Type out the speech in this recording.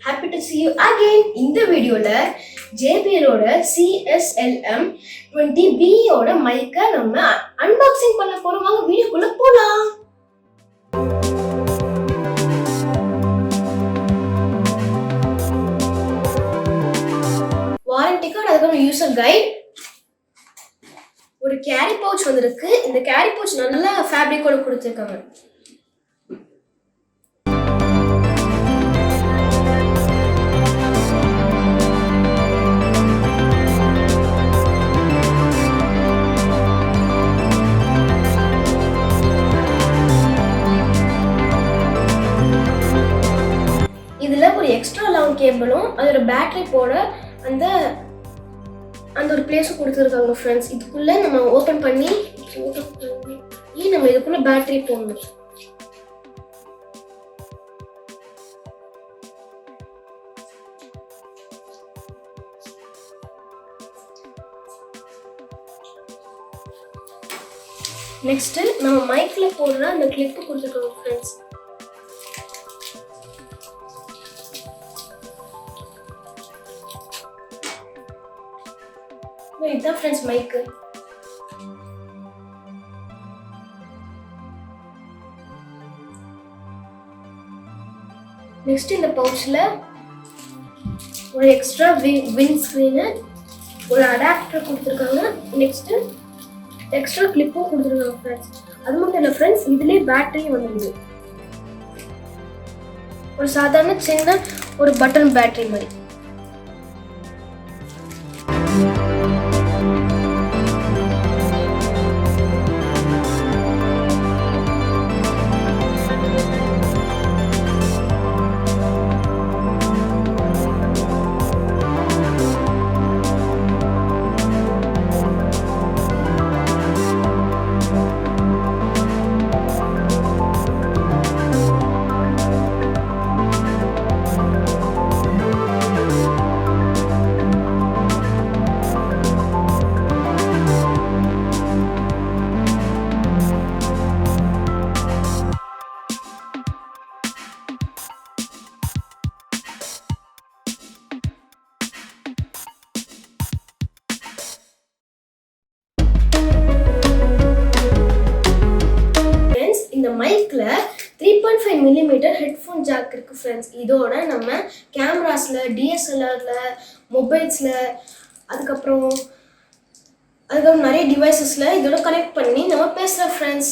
Happy to see you again. In the video JBL CSLM20 oda mic நம்ம unboxing பண்ண போறோம். வாங்க வீடியோக்குள்ள போலாம். வாரண்டி கார்டு, அதுக்கு யூசர் கைட், ஒரு கேரி பவுச் வந்திருக்கு. இந்த கேரி பவுச் நல்ல ஃபேப்ரிக்கோட கொடுத்திருக்காங்க. இதுல ஒரு எக்ஸ்ட்ரா லாங் கேபிளும் அதோட பேட்டரி போட அந்த ஒரு பிளேஸ் கொடுத்துருக்காங்க ஃப்ரெண்ட்ஸ். இதுக்குள்ள நம்ம ஓபன் பண்ணி நம்ம இதுக்குள்ள பேட்டரி போடணும். நெக்ஸ்ட் நம்ம மைக்ல போடுற அந்த கிளிப் கொடுத்துருக்காங்க ஃப்ரெண்ட்ஸ். இதுதான் ஃப்ரெண்ட்ஸ் மைக்கு. நெக்ஸ்ட் இந்த பவுச்ல ஒரு எக்ஸ்ட்ரா விண்ட் ஸ்கிரீன், ஒரு அடாப்டர் கொடுத்துருக்காங்க. நெக்ஸ்ட் எக்ஸ்ட்ரா கிளிப்பும் கொடுத்துருக்காங்க ஃப்ரெண்ட்ஸ். அது மட்டும் இல்லை ஃப்ரெண்ட்ஸ், இதுலேயே பேட்டரியும் வந்துடுது. ஒரு சாதாரண சின்ன ஒரு பட்டன் பேட்டரி மாதிரி. இந்த மைக்ல 3.5 mm ஹெட்ஃபோன் ஜாக் இருக்கு ஃப்ரெண்ட்ஸ். இதோட நம்ம கேமராஸ்ல, டிஎஸ்எல்ஆர்ல, மொபைல்ஸ்ல, அதுக்கப்புறம் நிறைய டிவைசஸ்ல இதோட கனெக்ட் பண்ணி நம்ம பேசுறோம் ஃப்ரெண்ட்ஸ்.